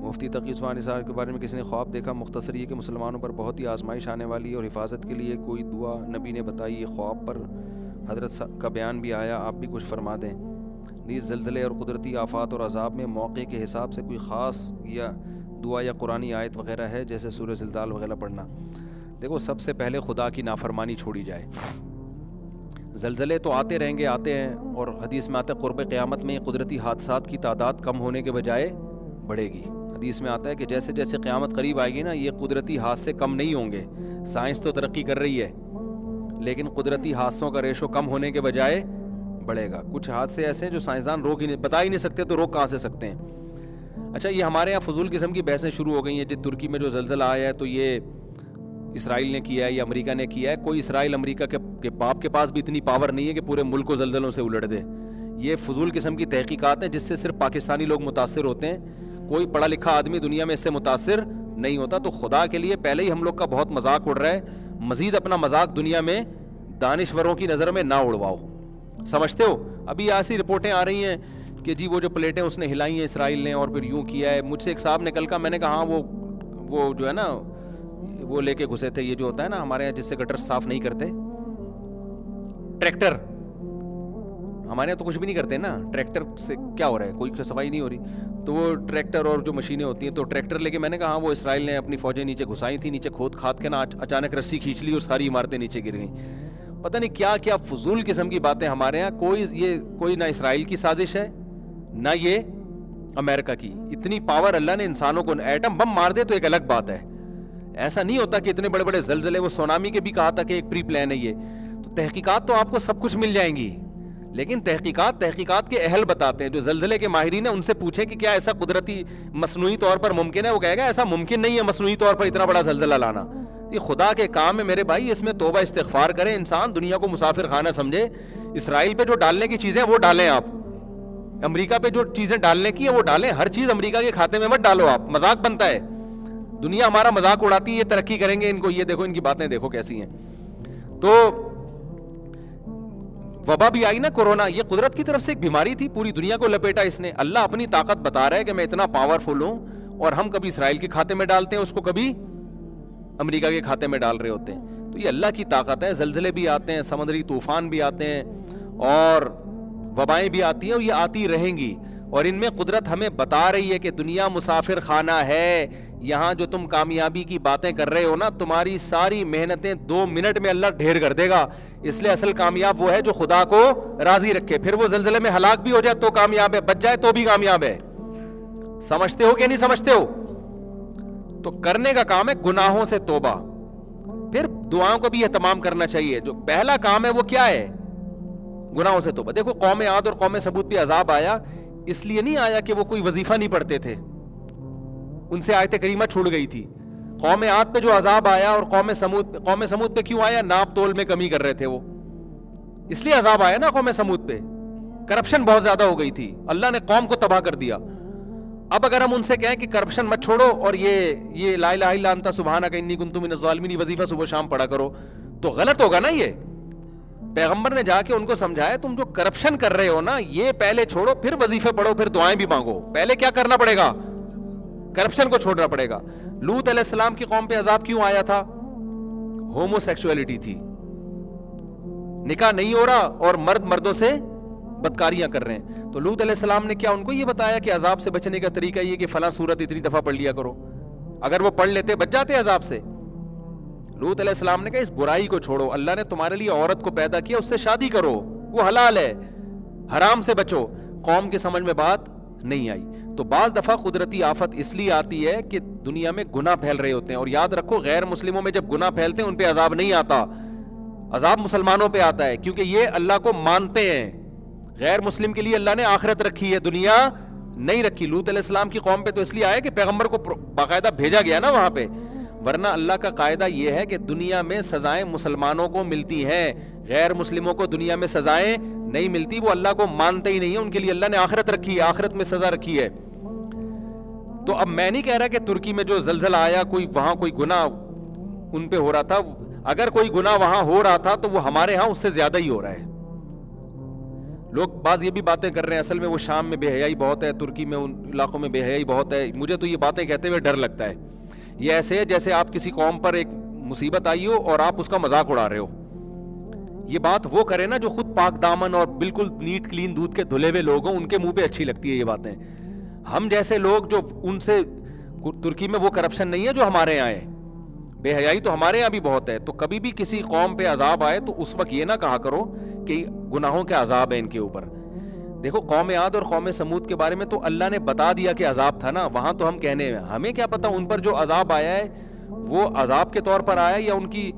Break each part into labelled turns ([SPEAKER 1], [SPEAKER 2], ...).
[SPEAKER 1] مفتی تقی عثمانی صاحب کے بارے میں کسی نے خواب دیکھا، مختصر یہ کہ مسلمانوں پر بہت ہی آزمائش آنے والی ہے اور حفاظت کے لیے کوئی دعا نبی نے بتائی. یہ خواب پر حضرت کا بیان بھی آیا، آپ بھی کچھ فرما دیں. نیز زلزلے اور قدرتی آفات اور عذاب میں موقع کے حساب سے کوئی خاص یا دعا یا قرآنی آیت وغیرہ ہے جیسے سورہ زلزال وغیرہ پڑھنا؟ دیکھو، سب سے پہلے خدا کی نافرمانی چھوڑی جائے. زلزلے تو آتے رہیں گے، آتے ہیں، اور حدیث میں آتا ہے قرب قیامت میں قدرتی حادثات کی تعداد کم ہونے کے بجائے بڑھے گی. حدیث میں آتا ہے کہ جیسے جیسے قیامت قریب آئے گی نا، یہ قدرتی حادثے کم نہیں ہوں گے. سائنس تو ترقی کر رہی ہے لیکن قدرتی حادثوں کا ریشو کم ہونے کے بجائے بڑھے گا. کچھ حادثے ایسے ہیں جو سائنسدان بتا ہی نہیں سکتے، تو روک کہاں سے سکتے ہیں؟ اچھا، یہ ہمارے یہاں فضول قسم کی بحثیں شروع ہو گئی ہیں. جی ترکی میں جو زلزلہ آیا ہے تو یہ اسرائیل نے کیا ہے یا امریکہ نے کیا ہے. کوئی اسرائیل امریکہ کے باپ کے پاس بھی اتنی پاور نہیں ہے کہ پورے ملک کو زلزلوں سے الٹ دے. یہ فضول قسم کی تحقیقات ہیں جس سے صرف پاکستانی لوگ متاثر ہوتے ہیں. کوئی پڑھا لکھا آدمی دنیا میں اس سے متاثر نہیں ہوتا. تو خدا کے لیے پہلے ہی ہم لوگ کا بہت مذاق اڑ رہا ہے، مزید اپنا مذاق دنیا میں دانشوروں کی نظر میں نہ اڑواؤ. سمجھتے ہو؟ ابھی ایسی رپورٹیں آ رہی ہیں کہ جی وہ جو پلیٹیں اس نے ہلائی ہیں اسرائیل نے اور پھر یوں کیا ہے. مجھ سے ایک صاحب نے کل کہا، میں نے کہا ہاں وہ جو ہے نا وہ لے کے گھسے تھے، یہ جو ہوتا ہے نا ہمارے یہاں جس سے گٹر صاف نہیں کرتے، ٹریکٹر. ہمارے یہاں تو کچھ بھی نہیں کرتے نا، ٹریکٹر سے کیا ہو رہا ہے، کوئی صفائی نہیں ہو رہی. تو وہ ٹریکٹر اور جو مشینیں ہوتی ہیں، تو ٹریکٹر لے کے میں نے کہا وہ اسرائیل نے اپنی فوجیں نیچے گھسائی تھی، نیچے کھود کھاد کے نا اچانک رسی کھینچ لی اور ساری عمارتیں نیچے گر گئیں. پتہ نہیں کیا کیا فضول قسم کی باتیں ہمارے یہاں. کوئی نہ اسرائیل کی سازش ہے نہ یہ امریکہ کی. اتنی پاور اللہ نے انسانوں کو، ایٹم بم مار دے تو ایک الگ بات ہے. ایسا نہیں ہوتا کہ اتنے بڑے بڑے زلزلے، وہ سونامی کے بھی کہا تھا کہ ایک پری پلان ہے یہ. تو تحقیقات تو آپ کو سب کچھ مل جائیں گی، لیکن تحقیقات کے اہل بتاتے ہیں. جو زلزلے کے ماہرین ہیں ان سے پوچھیں کہ کیا ایسا قدرتی مصنوعی طور پر ممکن ہے، وہ کہے گا ایسا ممکن نہیں ہے مصنوعی طور پر اتنا بڑا زلزلہ لانا. یہ خدا کے کام ہے میرے بھائی، اس میں توبہ استغفار کریں. انسان دنیا کو مسافر خانہ سمجھے. اسرائیل پہ جو ڈالنے کی چیزیں وہ ڈالیں آپ، امریکہ پہ جو چیزیں ڈالنے کی ہیں وہ ڈالیں. ہر چیز امریکہ کے کھاتے میں مت ڈالو آپ، مذاق بنتا ہے. دنیا ہمارا مذاق اڑاتی ہے، یہ ترقی کریں گے، ان کو یہ دیکھو، ان کی باتیں دیکھو کیسی ہیں. تو وبا بھی آئی نا، کورونا، یہ قدرت کی طرف سے ایک بیماری تھی، پوری دنیا کو لپیٹا اس نے. اللہ اپنی طاقت بتا رہا ہے کہ میں اتنا پاورفل ہوں، اور ہم کبھی اسرائیل کے کھاتے میں ڈالتے ہیں اس کو، کبھی امریکہ کے کھاتے میں ڈال رہے ہوتے ہیں. تو یہ اللہ کی طاقت ہے. زلزلے بھی آتے ہیں، سمندری طوفان بھی آتے ہیں، اور وبائیں بھی آتی ہیں، اور یہ آتی رہیں گی. اور ان میں قدرت ہمیں بتا رہی ہے کہ دنیا مسافر خانہ ہے. یہاں جو تم کامیابی کی باتیں کر رہے ہو نا، تمہاری ساری محنتیں 2 منٹ میں اللہ ڈھیر کر دے گا. اس لیے اصل کامیاب وہ ہے جو خدا کو راضی رکھے. پھر وہ زلزلے میں ہلاک بھی ہو جائے تو کامیاب ہے، بچ جائے تو بھی کامیاب ہے. سمجھتے ہو کہ نہیں سمجھتے ہو؟ تو کرنے کا کام ہے گناہوں سے توبہ، پھر دعاؤں کو بھی اہتمام کرنا چاہیے. جو پہلا کام ہے وہ کیا ہے؟ گناہوں سے توبہ. دیکھو قوم عاد اور قوم سمود پہ عذاب آیا، اس لیے نہیں آیا کہ وہ کوئی وظیفہ نہیں پڑھتے تھے، ان سے آیت کریمہ چھوڑ گئی تھی. قوم عاد پہ جو عذاب آیا اور قوم سمود پہ کیوں آیا؟ ناپ تول میں کمی کر رہے تھے وہ، اس لیے عذاب آیا نا قوم سمود پہ. کرپشن بہت زیادہ ہو گئی تھی، اللہ نے قوم کو تباہ کر دیا. اب اگر ہم ان سے کہیں کہ کرپشن مت چھوڑو اور یہ لا الہ الا انت سبحانک انی کنت من الظالمین وظیفہ صبح شام پڑھا کرو، تو غلط ہوگا نا. یہ پیغمبر نے جا کے ان کو سمجھایا تم جو کرپشن کر رہے ہو نا یہ پہلے چھوڑو، پھر وظیفے پڑھو، پھر دعائیں بھی مانگو. پہلے کیا کرنا پڑے گا؟ کرپشن کو چھوڑنا پڑے گا. لوط علیہ السلام کی قوم پہ عذاب کیوں آیا تھا؟ ہومو سیکسولیٹی تھی، نکاح نہیں ہو رہا اور مرد مردوں سے بدکاریاں کر رہے ہیں. تو لوط علیہ السلام نے کیا ان کو یہ بتایا کہ عذاب سے بچنے کا طریقہ یہ کہ فلاں سورت اتنی دفعہ پڑھ لیا کرو؟ اگر وہ پڑھ لیتے بچ جاتے عذاب سے. لوط علیہ السلام نے کہا اس برائی کو چھوڑو، اللہ نے تمہارے لیے عورت کو پیدا کیا، اس سے شادی کرو، وہ حلال ہے، حرام سے بچو. قوم کے سمجھ میں بات نہیں آئی. تو بعض دفعہ قدرتی آفت اس لیے آتی ہے کہ دنیا میں گناہ پھیل رہے ہوتے ہیں. اور یاد رکھو غیر مسلموں میں جب گناہ پھیلتے ہیں ان پہ عذاب نہیں آتا، عذاب مسلمانوں پہ آتا ہے، کیونکہ یہ اللہ کو مانتے ہیں. غیر مسلم کے لیے اللہ نے آخرت رکھی ہے، دنیا نہیں رکھی. لوط علیہ السلام کی قوم پہ تو اس لیے آیا کہ پیغمبر کو باقاعدہ بھیجا گیا نا وہاں پہ، ورنہ اللہ کا قاعدہ یہ ہے کہ دنیا میں سزائیں مسلمانوں کو ملتی ہیں، غیر مسلموں کو دنیا میں سزائیں نہیں ملتی. وہ اللہ کو مانتے ہی نہیں ہیں، ان کے لیے اللہ نے آخرت رکھی ہے، آخرت میں سزا رکھی ہے. تو اب میں نہیں کہہ رہا کہ ترکی میں جو زلزلہ آیا وہاں کوئی گناہ ان پہ ہو رہا تھا. اگر کوئی گناہ وہاں ہو رہا تھا تو وہ ہمارے ہاں اس سے زیادہ ہی ہو رہا ہے. لوگ بعض یہ بھی باتیں کر رہے ہیں اصل میں وہ شام میں بے حیائی بہت ہے, ترکی میں ان علاقوں میں بے حیائی بہت ہے. مجھے تو یہ باتیں کہتے ہوئے ڈر لگتا ہے. یہ ایسے ہے جیسے آپ کسی قوم پر ایک مصیبت آئی ہو اور آپ اس کا مذاق اڑا رہے ہو. یہ بات وہ کرے نا جو خود پاک دامن اور بالکل نیٹ کلین دودھ کے دھلے ہوئے لوگ ہوں, ان کے منہ پہ اچھی لگتی ہے یہ باتیں. ہم جیسے لوگ جو ان سے, ترکی میں وہ کرپشن نہیں ہے جو ہمارے یہاں ہے, بے حیائی تو ہمارے یہاں بھی بہت ہے. تو کبھی بھی کسی قوم پہ عذاب آئے تو اس وقت یہ نہ کہا کرو کہ گناہوں کے عذاب ہے ان کے اوپر. دیکھو قوم عاد اور قوم سمود کے بارے میں تو اللہ نے بتا دیا کہ عذاب تھا نا, وہاں تو ہم کہنے ہیں ہمیں کیا پتا ان پر جو عذاب آیا ہے وہ عذاب کے طور پر آیا یا ان کی,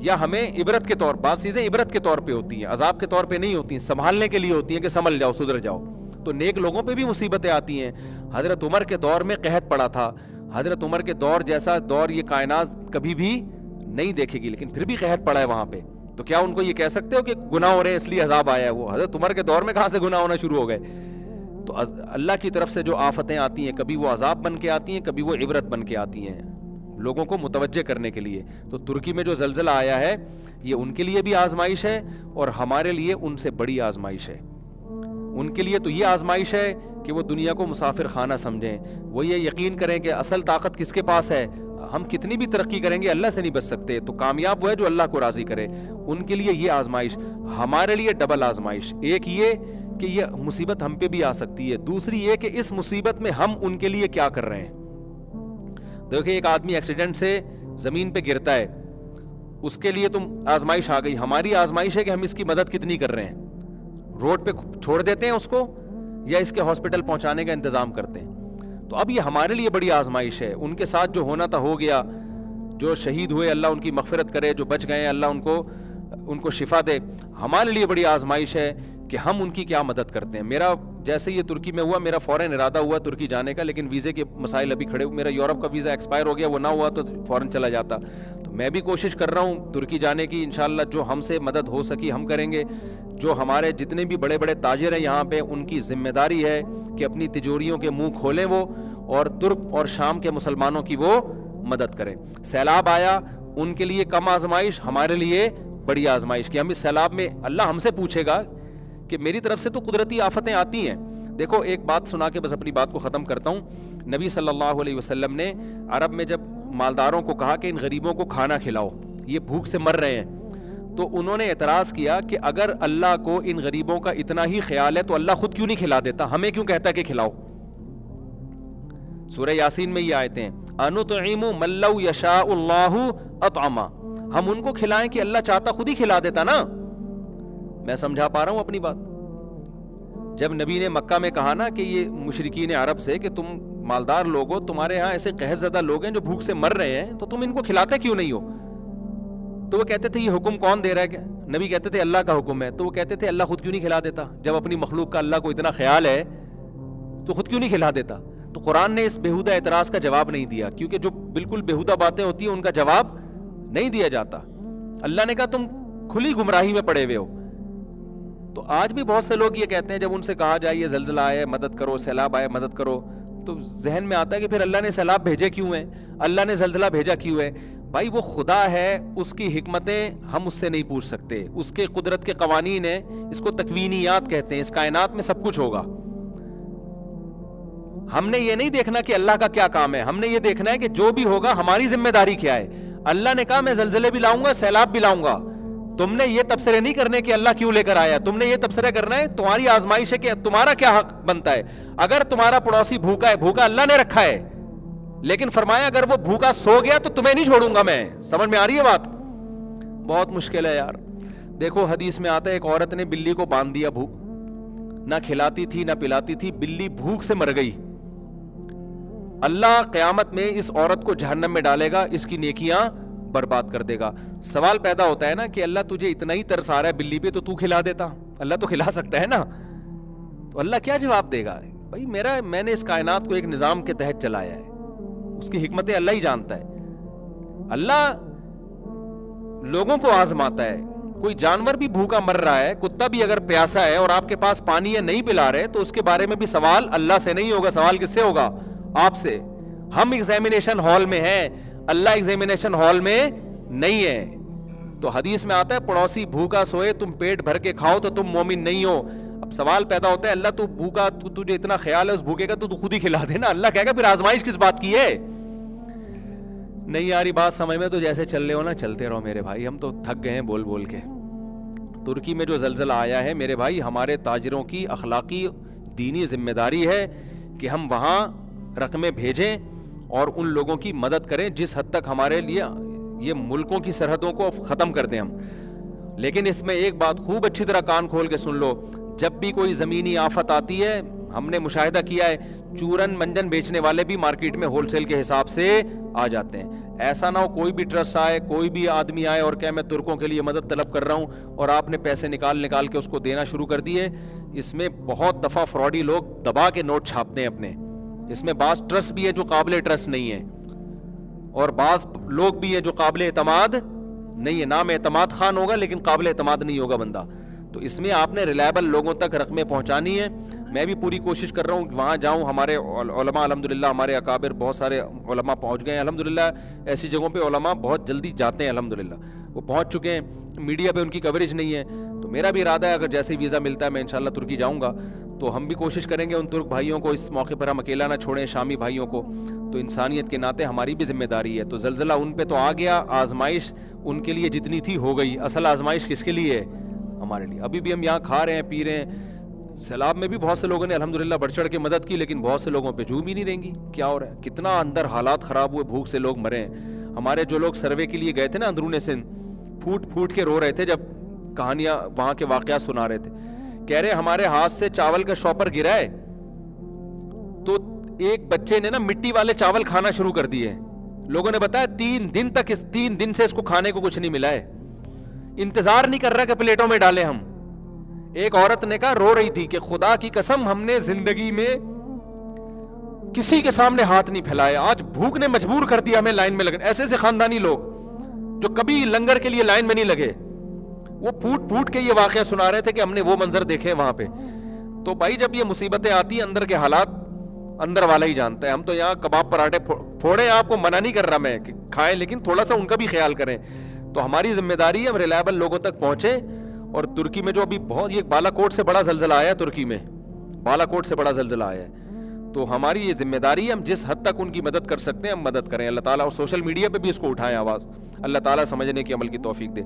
[SPEAKER 1] یا ہمیں عبرت کے طور, بعض چیزیں عبرت کے طور پہ ہوتی ہیں, عذاب کے طور پہ نہیں ہوتی ہیں, سنبھالنے کے لیے ہوتی ہیں کہ سنبھل جاؤ, سدھر جاؤ. تو نیک لوگوں پہ بھی مصیبتیں آتی ہیں. حضرت عمر کے دور میں قحط پڑا تھا. حضرت عمر کے دور جیسا دور یہ کائنات کبھی بھی نہیں دیکھے گی, لیکن پھر بھی قحط پڑا ہے وہاں پہ. تو کیا ان کو یہ کہہ سکتے ہو کہ گناہ ہو رہے ہیں اس لیے عذاب آیا ہے؟ وہ حضرت عمر کے دور میں کہاں سے گناہ ہونا شروع ہو گئے؟ تو اللہ کی طرف سے جو آفتیں آتی ہیں کبھی وہ عذاب بن کے آتی ہیں, کبھی وہ عبرت بن کے آتی ہیں لوگوں کو متوجہ کرنے کے لیے. تو ترکی میں جو زلزلہ آیا ہے یہ ان کے لیے بھی آزمائش ہے اور ہمارے لیے ان سے بڑی آزمائش ہے. ان کے لیے تو یہ آزمائش ہے کہ وہ دنیا کو مسافر خانہ سمجھیں, وہ یہ یقین کریں کہ اصل طاقت کس کے پاس ہے. ہم کتنی بھی ترقی کریں گے اللہ سے نہیں بچ سکتے, تو کامیاب وہ ہے جو اللہ کو راضی کرے. ان کے لیے یہ آزمائش, ہمارے لیے ڈبل آزمائش. ایک یہ کہ یہ مصیبت ہم پہ بھی آ سکتی ہے, دوسری یہ کہ اس مصیبت میں ہم ان کے لیے کیا کر رہے ہیں. دیکھیں ایک آدمی ایکسیڈنٹ سے زمین پہ گرتا ہے, اس کے لیے تم آزمائش آ گئی. ہماری آزمائش ہے کہ ہم اس کی مدد کتنی کر رہے ہیں. روڈ پہ چھوڑ دیتے ہیں اس کو یا اس کے ہاسپٹل پہنچانے کا انتظام کرتے ہیں. تو اب یہ ہمارے لیے بڑی آزمائش ہے. ان کے ساتھ جو ہونا تھا ہو گیا, جو شہید ہوئے اللہ ان کی مغفرت کرے, جو بچ گئے اللہ ان کو شفا دے. ہمارے لیے بڑی آزمائش ہے کہ ہم ان کی کیا مدد کرتے ہیں. میرا جیسے یہ ترکی میں ہوا, میرا فوراً ارادہ ہوا ترکی جانے کا, لیکن ویزے کے مسائل ابھی کھڑے ہوئے. میرا یورپ کا ویزا ایکسپائر ہو گیا, وہ نہ ہوا تو فوراً چلا جاتا. تو میں بھی کوشش کر رہا ہوں ترکی جانے کی, انشاءاللہ جو ہم سے مدد ہو سکی ہم کریں گے. جو ہمارے جتنے بھی بڑے بڑے تاجر ہیں یہاں پہ, ان کی ذمہ داری ہے کہ اپنی تجوریوں کے منہ کھولیں وہ, اور ترک اور شام کے مسلمانوں کی وہ مدد کریں. سیلاب آیا, ان کے لیے کم آزمائش, ہمارے لیے بڑی آزمائش کہ ہم اس سیلاب میں اللہ ہم سے پوچھے گا کہ میری طرف سے تو قدرتی آفتیں آتی ہیں. دیکھو ایک بات سنا کے بس اپنی بات کو ختم کرتا ہوں. نبی صلی اللہ علیہ وسلم نے عرب میں جب مالداروں کو کہا کہ ان غریبوں کو کھانا کھلاؤ, یہ بھوک سے مر رہے ہیں, تو انہوں نے اعتراض کیا کہ اگر اللہ کو ان غریبوں کا اتنا ہی خیال ہے تو اللہ خود کیوں نہیں کھلا دیتا, ہمیں کیوں کہتا کہ کھلاؤ. سورہ یاسین میں یہ آیتیں ہیں, انطعم من لو یشاء اللہ اطعما, ہم ان کو کھلائیں کہ اللہ چاہتا خود ہی کھلا دیتا نا. میں سمجھا پا رہا ہوں اپنی بات. جب نبی نے مکہ میں کہا نا کہ یہ مشرکین عرب سے کہ تم مالدار لوگ ہو, تمہارے ہاں ایسے قحط زدہ لوگ ہیں جو بھوک سے مر رہے ہیں, تو تم ان کو کھلاتے کیوں نہیں ہو؟ تو وہ کہتے تھے یہ حکم کون دے رہا ہے؟ نبی کہتے تھے اللہ کا حکم ہے. تو وہ کہتے تھے اللہ خود کیوں نہیں کھلا دیتا؟ جب اپنی مخلوق کا اللہ کو اتنا خیال ہے تو خود کیوں نہیں کھلا دیتا؟ تو قرآن نے اس بےہودہ اعتراض کا جواب نہیں دیا, کیونکہ جو بالکل بےہودہ باتیں ہوتی ہیں ان کا جواب نہیں دیا جاتا. اللہ نے کہا تم کھلی گمراہی میں پڑے ہوئے ہو. تو آج بھی بہت سے لوگ یہ کہتے ہیں, جب ان سے کہا جائے یہ زلزلہ آئے مدد کرو, سیلاب آئے مدد کرو, تو ذہن میں آتا ہے کہ پھر اللہ نے سیلاب بھیجے کیوں ہیں, اللہ نے زلزلہ بھیجا کیوں ہے؟ بھائی وہ خدا ہے, اس کی حکمتیں ہم اس سے نہیں پوچھ سکتے, اس کے قدرت کے قوانین ہیں, اس کو تکوینیات کہتے ہیں. اس کائنات میں سب کچھ ہوگا. ہم نے یہ نہیں دیکھنا کہ اللہ کا کیا کام ہے, ہم نے یہ دیکھنا ہے کہ جو بھی ہوگا ہماری ذمہ داری کیا ہے. اللہ نے کہا میں زلزلے بھی لاؤں گا, سیلاب بھی لاؤں گا. تم نے یہ تبصرے نہیں کرنے کہ اللہ کیوں لے کر آیا, تم نے یہ تبصرہ کرنا ہے تمہاری آزمائش ہے کہ تمہارا کیا حق بنتا ہے. اگر تمہارا پڑوسی بھوکا ہے, بھوکا اللہ نے رکھا ہے, لیکن فرمایا اگر وہ بھوکا سو گیا تو تمہیں نہیں چھوڑوں گا میں. سمجھ میں آ رہی ہے بات؟ بہت مشکل ہے یار. دیکھو حدیث میں آتا ہے ایک عورت نے بلی کو باندھ دیا, بھوک نہ کھلاتی تھی نہ پلاتی تھی, بلی بھوک سے مر گئی. اللہ قیامت میں اس عورت کو جہنم میں ڈالے گا, اس کی نیکیاں برباد کر دے گا. سوال پیدا ہوتا ہے نا کہ اللہ تجھے اتنا ہی ترس آ رہا ہے بلی پہ, تو کھلا دیتا. اللہ تو کھلا سکتا ہے نا. تو اللہ کیا جواب دے گا؟ بھائی میں نے اس کائنات کو ایک نظام کے تحت چلایا ہے, اس کی حکمتیں اللہ ہی جانتا ہے. اللہ لوگوں کو آزماتا ہے. کوئی جانور بھی بھوکا مر رہا ہے, کتا بھی اگر پیاسا ہے اور آپ کے پاس پانی ہے نہیں پلا رہے, تو اس کے بارے میں بھی سوال اللہ سے نہیں ہوگا, سوال کس سے ہوگا؟ آپ سے. ہم ایگزامینیشن ہال میں ہیں, اللہ ایگزامینیشن ہال میں نہیں ہے. تو حدیث میں آتا ہے پڑوسی بھوکا سوئے تم پیٹ بھر کے کھاؤ تو تم مومن نہیں ہو. اب سوال پیدا ہوتا ہے اللہ تو بھوکا, تجھے اتنا خیال ہے اس بھوکے کا, تو خود ہی کھلا دے نا. اللہ کہے گا پھر آزمائش کس بات کی ہے؟ نہیں آ رہی بات سمجھ میں تو جیسے چل رہے ہو نا چلتے رہو میرے بھائی, ہم تو تھک گئے ہیں بول بول کے. ترکی میں جو زلزلہ آیا ہے میرے بھائی, ہمارے تاجروں کی اخلاقی دینی ذمہ داری ہے کہ ہم وہاں رقمیں بھیجیں اور ان لوگوں کی مدد کریں جس حد تک ہمارے لیے یہ ملکوں کی سرحدوں کو ختم کر دیں ہم. لیکن اس میں ایک بات خوب اچھی طرح کان کھول کے سن لو, جب بھی کوئی زمینی آفت آتی ہے ہم نے مشاہدہ کیا ہے چورن منجن بیچنے والے بھی مارکیٹ میں ہول سیل کے حساب سے آ جاتے ہیں. ایسا نہ ہو کوئی بھی ٹرسٹ آئے, کوئی بھی آدمی آئے اور کہ میں ترکوں کے لیے مدد طلب کر رہا ہوں اور آپ نے پیسے نکال کے اس کو دینا شروع کر دیے. اس میں بہت دفعہ فراڈی لوگ دبا کے نوٹ چھاپتے ہیں اپنے. اس میں بعض ٹرسٹ بھی ہے جو قابل ٹرسٹ نہیں ہے اور بعض لوگ بھی ہیں جو قابل اعتماد نہیں ہے. نام اعتماد خان ہوگا لیکن قابل اعتماد نہیں ہوگا بندہ. تو اس میں آپ نے ریلائبل لوگوں تک رقمیں پہنچانی ہے. میں بھی پوری کوشش کر رہا ہوں کہ وہاں جاؤں. ہمارے علماء الحمدللہ, ہمارے اکابر بہت سارے علماء پہنچ گئے ہیں الحمدللہ. ایسی جگہوں پہ علماء بہت جلدی جاتے ہیں الحمدللہ, وہ پہنچ چکے ہیں. میڈیا پہ ان کی کوریج نہیں ہے. تو میرا بھی ارادہ ہے اگر جیسے ہی ویزا ملتا ہے میں انشاءاللہ ترکی جاؤں گا تو ہم بھی کوشش کریں گے ان ترک بھائیوں کو اس موقع پر ہم اکیلا نہ چھوڑیں, شامی بھائیوں کو. تو انسانیت کے ناطے ہماری بھی ذمہ داری ہے. تو زلزلہ ان پہ تو آ گیا, آزمائش ان کے لیے جتنی تھی ہو گئی. اصل آزمائش کس کے لیے ہے؟ ہمارے لیے. ابھی بھی ہم یہاں کھا رہے ہیں پی رہے ہیں. سیلاب میں بھی بہت سے لوگوں نے الحمدللہ بڑھ چڑھ کے مدد کی, لیکن بہت سے لوگوں پہ جھوم ہی نہیں دیں گی. کیا ہو رہا ہے, کتنا اندر حالات خراب ہوئے, بھوک سے لوگ مرے ہیں. ہمارے جو لوگ سروے کے لیے گئے تھے نا اندرون سندھ, پھوٹ پھوٹ کے رو رہے تھے جب کہانیاں وہاں کے واقعات سنا رہے تھے. کہہ رہے ہمارے ہاتھ سے چاول کا شاپر گرا ہے تو ایک بچے نے نا مٹی والے چاول کھانا شروع کر دیے. لوگوں نے بتایا 3 دن تک 3 دن سے اس کو کھانے کو کچھ نہیں ملا ہے. انتظار نہیں کر رہا کہ پلیٹوں میں ڈالیں ہم. ایک عورت نے کہا, رو رہی تھی کہ خدا کی قسم ہم نے زندگی میں کسی کے سامنے ہاتھ نہیں پھیلائے, آج بھوک نے مجبور کر دیا ہمیں لائن میں لگنے. ایسے ایسے خاندانی لوگ جو کبھی لنگر کے لیے لائن میں نہیں لگے, وہ پھوٹ پھوٹ کے یہ واقعہ سنا رہے تھے کہ ہم نے وہ منظر دیکھے وہاں پہ. تو بھائی جب یہ مصیبتیں آتی ہیں اندر کے حالات اندر والا ہی جانتا ہے. ہم تو یہاں کباب پراٹھے پھوڑے, آپ کو منع نہیں کر رہا میں کہ کھائیں, لیکن تھوڑا سا ان کا بھی خیال کریں. تو ہماری ذمہ داری ہے ہم ریلائبل لوگوں تک پہنچیں. اور ترکی میں جو ابھی بہت, یہ بالا کوٹ سے بڑا زلزلہ آیا ہے ترکی میں, بالا کوٹ سے بڑا زلزلہ آیا ہے. تو ہماری یہ ذمہ داری ہے ہم جس حد تک ان کی مدد کر سکتے ہیں ہم مدد کریں. اللہ تعالیٰ, اور سوشل میڈیا پہ بھی اس کو اٹھائیں آواز. اللہ تعالیٰ سمجھنے کی عمل کی توفیق دے.